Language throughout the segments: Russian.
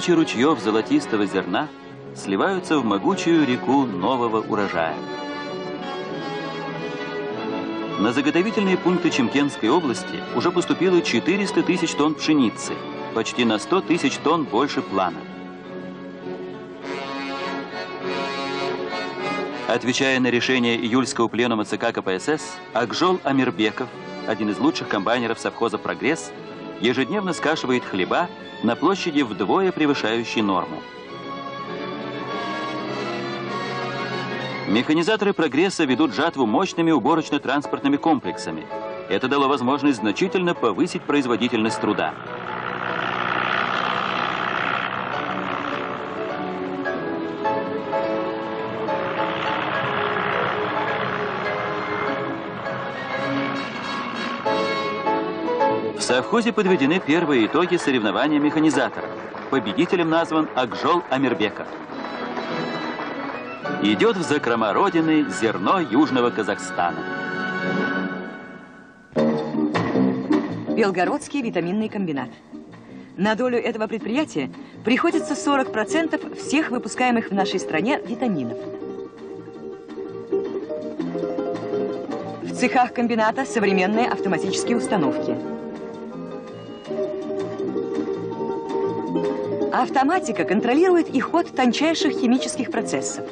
Тысячи ручьев золотистого зерна сливаются в могучую реку нового урожая. На заготовительные пункты Чимкентской области уже поступило 400 тысяч тонн пшеницы, почти на 100 тысяч тонн больше плана. Отвечая на решение июльского пленума ЦК КПСС, Акжол Амирбеков, один из лучших комбайнеров совхоза «Прогресс», ежедневно скашивает хлеба на площади вдвое превышающей норму. Механизаторы «Прогресса» ведут жатву мощными уборочно-транспортными комплексами. Это дало возможность значительно повысить производительность труда. В совхозе подведены первые итоги соревнования механизаторов. Победителем назван Акжол Амирбеков. Идет в закрома родины зерно Южного Казахстана. Белгородский витаминный комбинат. На долю этого предприятия приходится 40% всех выпускаемых в нашей стране витаминов. В цехах комбината современные автоматические установки. Автоматика контролирует и ход тончайших химических процессов.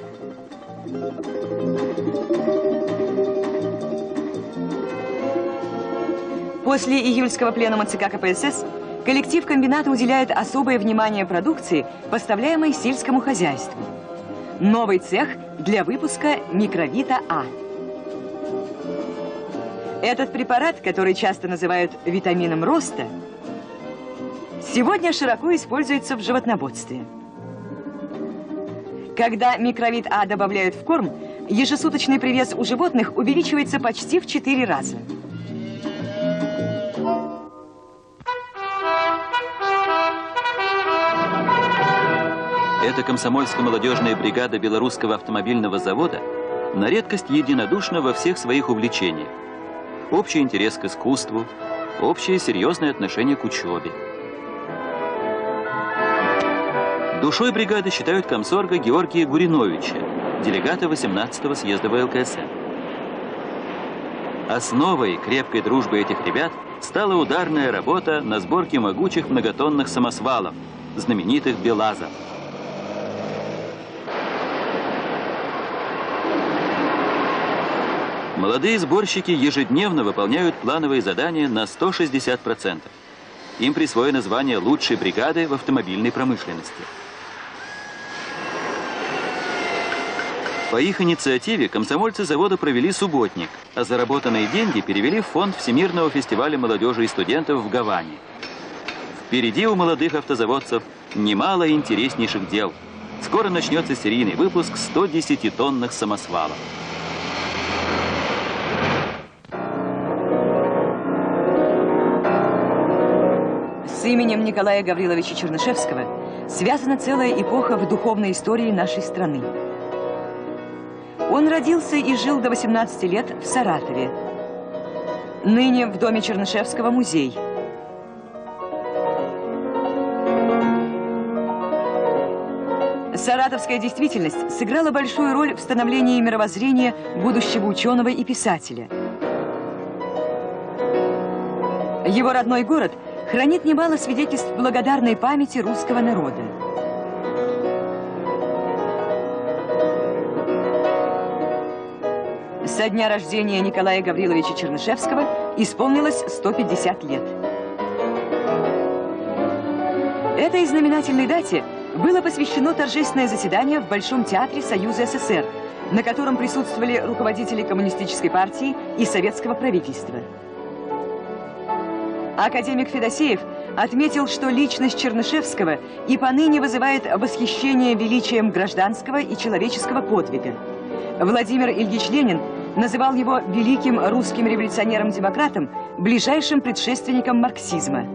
После июльского пленума ЦК КПСС коллектив комбината уделяет особое внимание продукции, поставляемой сельскому хозяйству. Новый цех для выпуска микровита А. Этот препарат, который часто называют витамином роста, сегодня широко используется в животноводстве. Когда микровит А добавляют в корм, ежесуточный привес у животных увеличивается почти в 4 раза. Эта комсомольско-молодежная бригада Белорусского автомобильного завода на редкость единодушна во всех своих увлечениях. Общий интерес к искусству, общее серьезное отношение к учебе. Душой бригады считают комсорга Георгия Гуриновича, делегата 18-го съезда ВЛКСМ. Основой крепкой дружбы этих ребят стала ударная работа на сборке могучих многотонных самосвалов, знаменитых БелАЗов. Молодые сборщики ежедневно выполняют плановые задания на 160%. Им присвоено звание лучшей бригады в автомобильной промышленности. По их инициативе комсомольцы завода провели субботник, а заработанные деньги перевели в фонд Всемирного фестиваля молодежи и студентов в Гаване. Впереди у молодых автозаводцев немало интереснейших дел. Скоро начнется серийный выпуск 110-тонных самосвалов. С именем Николая Гавриловича Чернышевского связана целая эпоха в духовной истории нашей страны. Он родился и жил до 18 лет в Саратове. Ныне в доме Чернышевского музей. Саратовская действительность сыграла большую роль в становлении мировоззрения будущего ученого и писателя. Его родной город хранит немало свидетельств благодарной памяти русского народа. Со дня рождения Николая Гавриловича Чернышевского исполнилось 150 лет. Этой знаменательной дате было посвящено торжественное заседание в Большом театре Союза СССР, на котором присутствовали руководители Коммунистической партии и советского правительства. Академик Федосеев отметил, что личность Чернышевского и поныне вызывает восхищение величием гражданского и человеческого подвига. Владимир Ильич Ленин называл его великим русским революционером-демократом, ближайшим предшественником марксизма.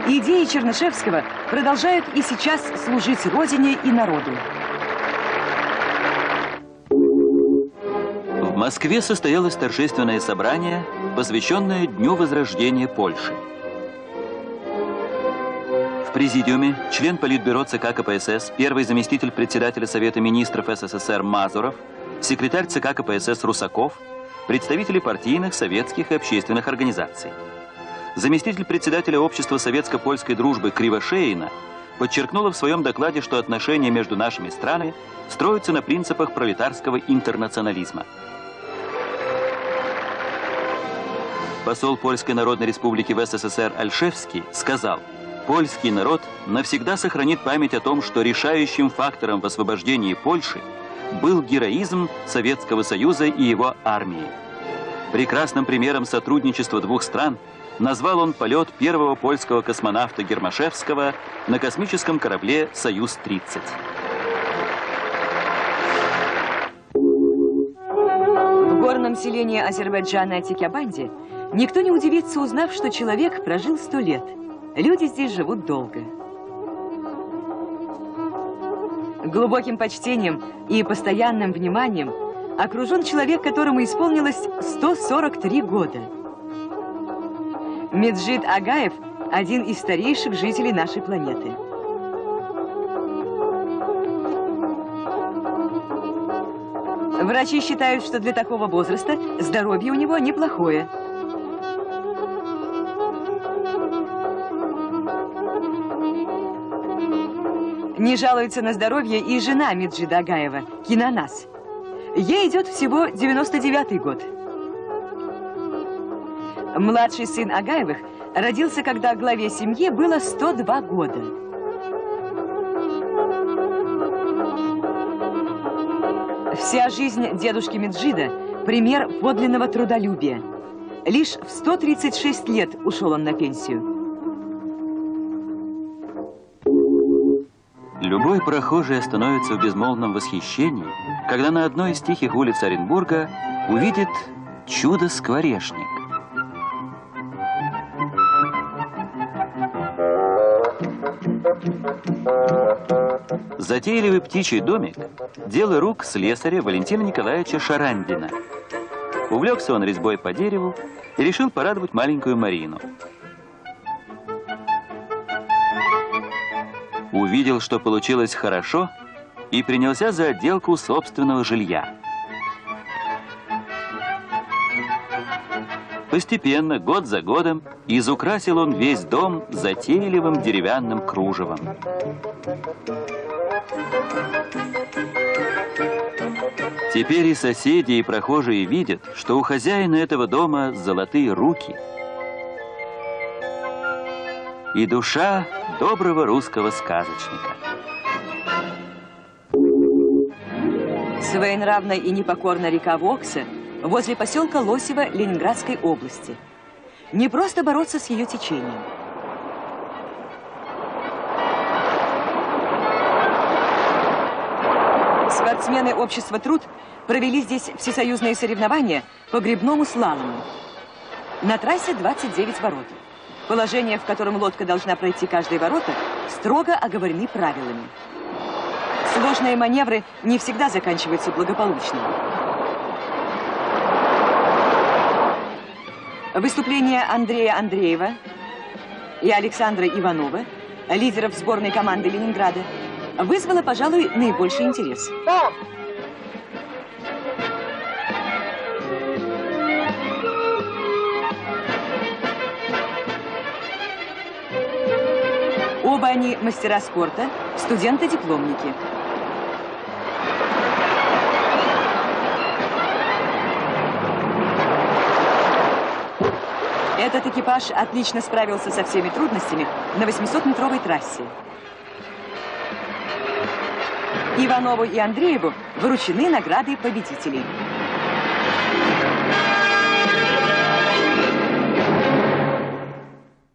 Идеи Чернышевского продолжают и сейчас служить Родине и народу. В Москве состоялось торжественное собрание, посвященное Дню Возрождения Польши. В президиуме член Политбюро ЦК КПСС, первый заместитель председателя Совета министров СССР Мазуров, секретарь ЦК КПСС Русаков, представители партийных, советских и общественных организаций. Заместитель председателя Общества советско-польской дружбы Кривошеина подчеркнула в своем докладе, что отношения между нашими странами строятся на принципах пролетарского интернационализма. Посол Польской Народной Республики в СССР Альшевский сказал: «Польский народ навсегда сохранит память о том, что решающим фактором в освобождении Польши был героизм Советского Союза и его армии». Прекрасным примером сотрудничества двух стран назвал он полет первого польского космонавта Гермашевского на космическом корабле «Союз-30». В горном селении Азербайджана Тикябанде никто не удивится, узнав, что человек прожил 100 лет. Люди здесь живут долго. Глубоким почтением и постоянным вниманием окружен человек, которому исполнилось 143 года. Меджид Агаев – один из старейших жителей нашей планеты. Врачи считают, что для такого возраста здоровье у него неплохое. Не жалуется на здоровье и жена Меджида Агаева, Кинанас. Ей идет всего 99-й год. Младший сын Агаевых родился, когда главе семьи было 102 года. Вся жизнь дедушки Меджида – пример подлинного трудолюбия. Лишь в 136 лет ушел он на пенсию. Любой прохожий остановится в безмолвном восхищении, когда на одной из тихих улиц Оренбурга увидит чудо-скворечник. Затейливый птичий домик – дело рук слесаря Валентина Николаевича Шарандина. Увлекся он резьбой по дереву и решил порадовать маленькую Марину. Увидел, что получилось хорошо, и принялся за отделку собственного жилья. Постепенно, год за годом, изукрасил он весь дом затейливым деревянным кружевом. Теперь и соседи, и прохожие видят, что у хозяина этого дома золотые руки и душа доброго русского сказочника. Своенравная и непокорная река Вокса возле поселка Лосево Ленинградской области. Не просто бороться с ее течением. Спортсмены общества «Труд» провели здесь всесоюзные соревнования по гребному слалому. На трассе 29 ворот. Положение, в котором лодка должна пройти каждые ворота, строго оговорены правилами. Сложные маневры не всегда заканчиваются благополучно. Выступление Андрея Андреева и Александра Иванова, лидеров сборной команды Ленинграда, вызвало, пожалуй, наибольший интерес. Оба они мастера спорта, студенты-дипломники. Этот экипаж отлично справился со всеми трудностями на 800-метровой трассе. Иванову и Андрееву вручены награды победителей.